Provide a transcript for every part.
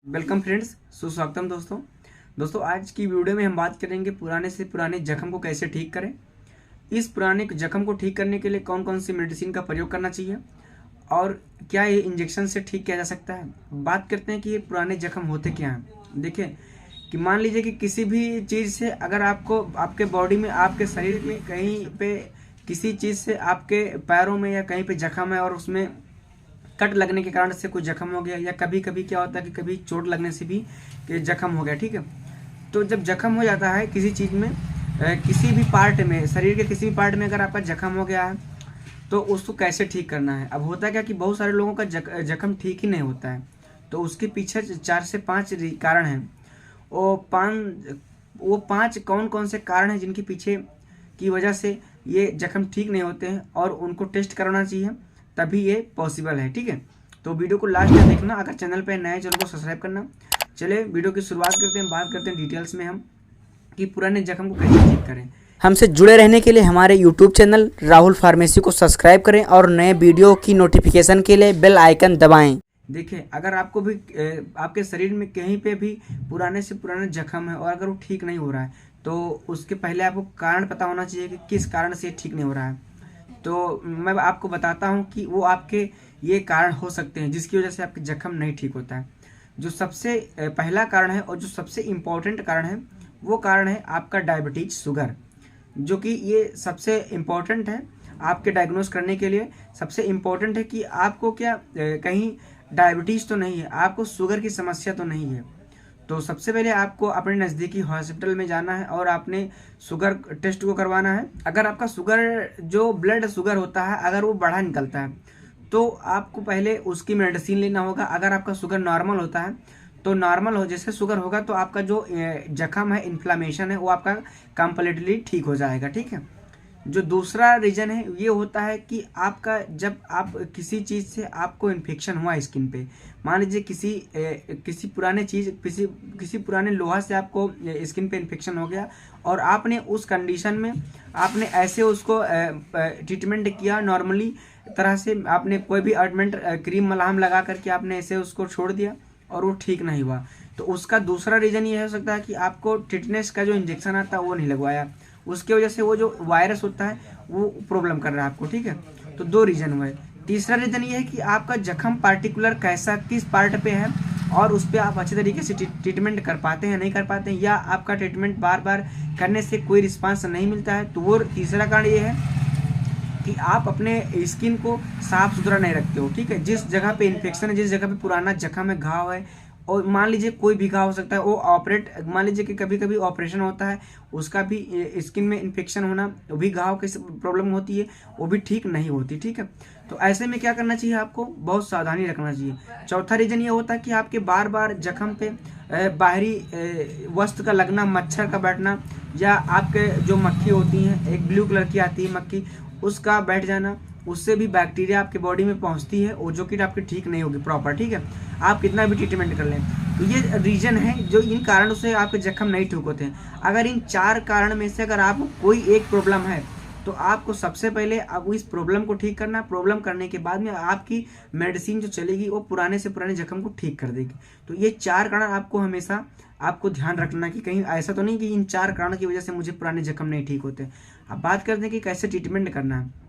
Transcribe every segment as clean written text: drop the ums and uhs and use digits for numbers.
Welcome friends, सुस्वागतम दोस्तों आज की वीडियो में हम बात करेंगे पुराने से पुराने जख्म को कैसे ठीक करें। इस पुराने जख्म को ठीक करने के लिए कौन कौन सी मेडिसिन का प्रयोग करना चाहिए और क्या ये इंजेक्शन से ठीक किया जा सकता है। बात करते हैं कि ये पुराने जख्म होते क्या हैं। देखिए कि मान लीजिए कि किसी भी चीज़ से अगर आपको आपके बॉडी में, आपके शरीर में कहीं पे किसी चीज़ से आपके पैरों में या कहीं पे जख्म है और उसमें कट लगने के कारण से कोई जख्म हो गया, या कभी कभी क्या होता है कि कभी चोट लगने से भी जख्म हो गया। ठीक है, तो जब जख्म हो जाता है किसी चीज़ में, किसी भी पार्ट में, शरीर के किसी भी पार्ट में अगर आपका जख्म हो गया है तो उसको कैसे ठीक करना है। अब होता है क्या कि बहुत सारे लोगों का जख्म ठीक ही नहीं होता है, तो उसके पीछे 4 से 5 कारण हैं। वो पांच कौन कौन से कारण हैं जिनके पीछे की वजह से ये जख्म ठीक नहीं होते हैं, और उनको टेस्ट कराना चाहिए, तभी ये पॉसिबल है। ठीक है, तो वीडियो को लास्ट तक देखना। अगर चैनल पे नए चैनल को सब्सक्राइब करना। चलिए वीडियो की शुरुआत करते हैं। बात करते हैं डिटेल्स में हम कि पुराने जख्म को कैसे ठीक करें। हमसे जुड़े रहने के लिए हमारे YouTube चैनल राहुल फार्मेसी को सब्सक्राइब करें और नए वीडियो की नोटिफिकेशन के लिए बेल आइकन दबाएं। देखिए, अगर आपको भी आपके शरीर में कहीं पे भी पुराने से पुराने जख्म है और अगर वो ठीक नहीं हो रहा है, तो उसके पहले आपको कारण पता होना चाहिए कि किस कारण से ठीक नहीं हो रहा है। तो मैं आपको बताता हूँ कि वो आपके ये कारण हो सकते हैं जिसकी वजह से आपके जख्म नहीं ठीक होता है। जो सबसे पहला कारण है और जो सबसे इम्पोर्टेंट कारण है, वो कारण है आपका डायबिटीज, शुगर, जो कि ये सबसे इम्पोर्टेंट है आपके डायग्नोस करने के लिए। सबसे इम्पोर्टेंट है कि आपको क्या कहीं डायबिटीज़ तो नहीं है, आपको शुगर की समस्या तो नहीं है। तो सबसे पहले आपको अपने नज़दीकी हॉस्पिटल में जाना है और आपने शुगर टेस्ट को करवाना है। अगर आपका शुगर, जो ब्लड शुगर होता है, अगर वो बढ़ा निकलता है तो आपको पहले उसकी मेडिसिन लेना होगा। अगर आपका शुगर नॉर्मल होता है तो नॉर्मल हो जैसे शुगर होगा तो आपका जो जख्म है, इन्फ्लामेशन है, वो आपका कंप्लीटली ठीक हो जाएगा। ठीक है, जो दूसरा रीज़न है ये होता है कि आपका जब आप किसी चीज़ से आपको इन्फेक्शन हुआ स्किन पे, मान लीजिए किसी पुराने चीज़, किसी पुराने लोहा से आपको स्किन पे इन्फेक्शन हो गया और आपने उस कंडीशन में आपने ऐसे उसको ट्रीटमेंट किया नॉर्मली तरह से, आपने कोई भी ऑइंटमेंट, क्रीम, मलहम लगा करके आपने ऐसे उसको छोड़ दिया और वो ठीक नहीं हुआ, तो उसका दूसरा रीज़न ये हो सकता है कि आपको टिटनेस का जो इंजेक्शन आता है वो नहीं लगवाया, उसके वजह से वो जो वायरस होता है वो प्रॉब्लम कर रहा है आपको। ठीक है, तो 2 रीज़न हुए। तीसरा रीज़न ये है कि आपका जख्म पार्टिकुलर कैसा, किस पार्ट पे है, और उस पर आप अच्छे तरीके से ट्रीटमेंट कर पाते हैं, नहीं कर पाते हैं, या आपका ट्रीटमेंट बार बार करने से कोई रिस्पांस नहीं मिलता है। तो वो तीसरा कारण ये है कि आप अपने स्किन को साफ सुथरा नहीं रखते हो। ठीक है, जिस जगह पे इन्फेक्शन है, जिस जगह पे पुराना जख्म है, घाव है, और मान लीजिए कोई भी घाव हो सकता है, वो मान लीजिए कि कभी कभी ऑपरेशन होता है, उसका भी स्किन में इन्फेक्शन होना, वो भी घाव की प्रॉब्लम होती है, वो भी ठीक नहीं होती। ठीक है, तो ऐसे में क्या करना चाहिए, आपको बहुत सावधानी रखना चाहिए। चौथा रीजन ये होता है कि आपके बार बार जख्म पे बाहरी वस्तु का लगना, मच्छर का बैठना, या आपके जो मक्खी होती हैं, एक ब्लू कलर की आती है मक्खी, उसका बैठ जाना, उससे भी बैक्टीरिया आपके बॉडी में पहुंचती है, वो जो कि आपकी ठीक नहीं होगी प्रॉपर। ठीक है, आप कितना भी ट्रीटमेंट कर लें। तो ये रीजन है जो इन कारणों से आपके जख्म नहीं ठीक होते हैं। अगर इन 4 कारण में से अगर आपको कोई एक प्रॉब्लम है तो आपको सबसे पहले अब इस प्रॉब्लम को ठीक करना। प्रॉब्लम करने के बाद में आपकी मेडिसिन जो चलेगी वो पुराने से पुराने जख्म को ठीक कर देगी। तो ये 4 कारण आपको हमेशा आपको ध्यान रखना कि कहीं ऐसा तो नहीं कि इन 4 कारण की वजह से मुझे पुराने जख्म नहीं ठीक होते। अब बात करते हैं कि कैसे ट्रीटमेंट करना है।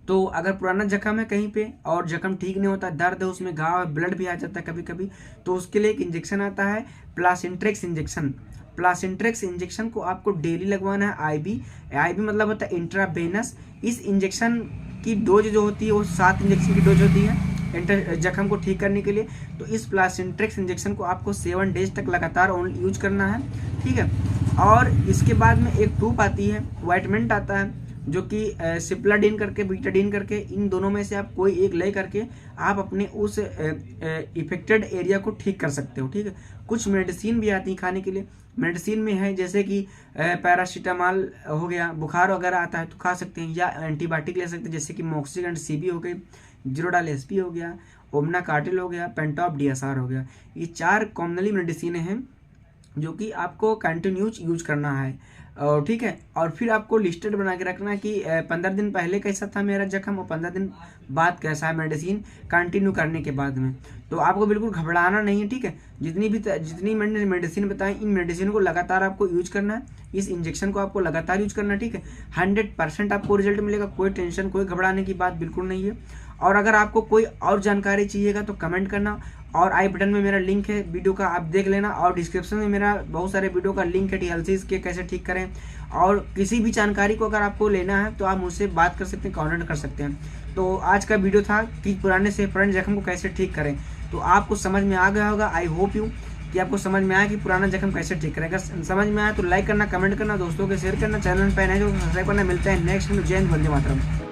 तो अगर पुराना जख्म है कहीं पे और जख्म ठीक नहीं होता, दर्द है, उसमें घाव है, ब्लड भी आ जाता है कभी कभी, तो उसके लिए एक इंजेक्शन आता है, प्लासेंट्रेक्स इंजेक्शन। प्लासेंट्रेक्स इंजेक्शन को आपको डेली लगवाना है। आईबी मतलब होता है इंट्रावेनस। इस इंजेक्शन की डोज जो होती है वो 7 इंजेक्शन की डोज होती है जख्म को ठीक करने के लिए। तो इस प्लासेंट्रेक्स इंजेक्शन को आपको 7 डेज तक लगातार यूज करना है। ठीक है, और इसके बाद में एक ट्यूब आती है, वाइटमेंट आता है, जो कि सिप्लाडीन करके, बीटाडीन करके, इन दोनों में से आप कोई एक ले करके आप अपने उस इफेक्टेड एरिया को ठीक कर सकते हो। ठीक है, कुछ मेडिसिन भी आती है खाने के लिए। मेडिसिन में है जैसे कि पैरासीटामॉल हो गया, बुखार वगैरह आता है तो खा सकते हैं, या एंटीबायोटिक ले सकते हैं जैसे कि मोक्सिक सीबी हो गई, जीरोडाल एसपी हो गया, ओमना कार्टिल हो गया, पेंटॉप डीएसआर हो गया। ये 4 कॉमनली मेडिसिन हैं जो कि आपको कंटिन्यूज यूज करना है। और ठीक है, और फिर आपको लिस्टेड बना के रखना कि 15 दिन पहले कैसा था मेरा जख्म और 15 दिन बाद कैसा है मेडिसिन कंटिन्यू करने के बाद में। तो आपको बिल्कुल घबराना नहीं है, ठीक है। जितनी मैंने मेडिसिन बताई, इन मेडिसिन को लगातार आपको यूज करना है, इस इंजेक्शन को आपको लगातार यूज करना है, ठीक है। 100% आपको रिजल्ट मिलेगा, कोई टेंशन कोई घबराने की बात बिल्कुल नहीं है। और अगर आपको कोई और जानकारी चाहिएगा तो कमेंट करना, और आई बटन में मेरा लिंक है वीडियो का, आप देख लेना। और डिस्क्रिप्शन में मेरा बहुत सारे वीडियो का लिंक है TLCs के कैसे ठीक करें। और किसी भी जानकारी को अगर आपको लेना है तो आप मुझसे बात कर सकते हैं, कॉन्टेक्ट कर सकते हैं। तो आज का वीडियो था कि पुराने से पुराने जख्म को कैसे ठीक करें। तो आपको समझ में आ गया होगा, आई होप यू कि आपको समझ में आया कि पुराना जख्म कैसे ठीक करें। अगर समझ में आया तो लाइक करना, कमेंट करना, दोस्तों के शेयर करना, चैनल पर नए जो सब्सक्राइब करना। मिलता है नेक्स्ट में। जय हिंद, वंदे मातरम।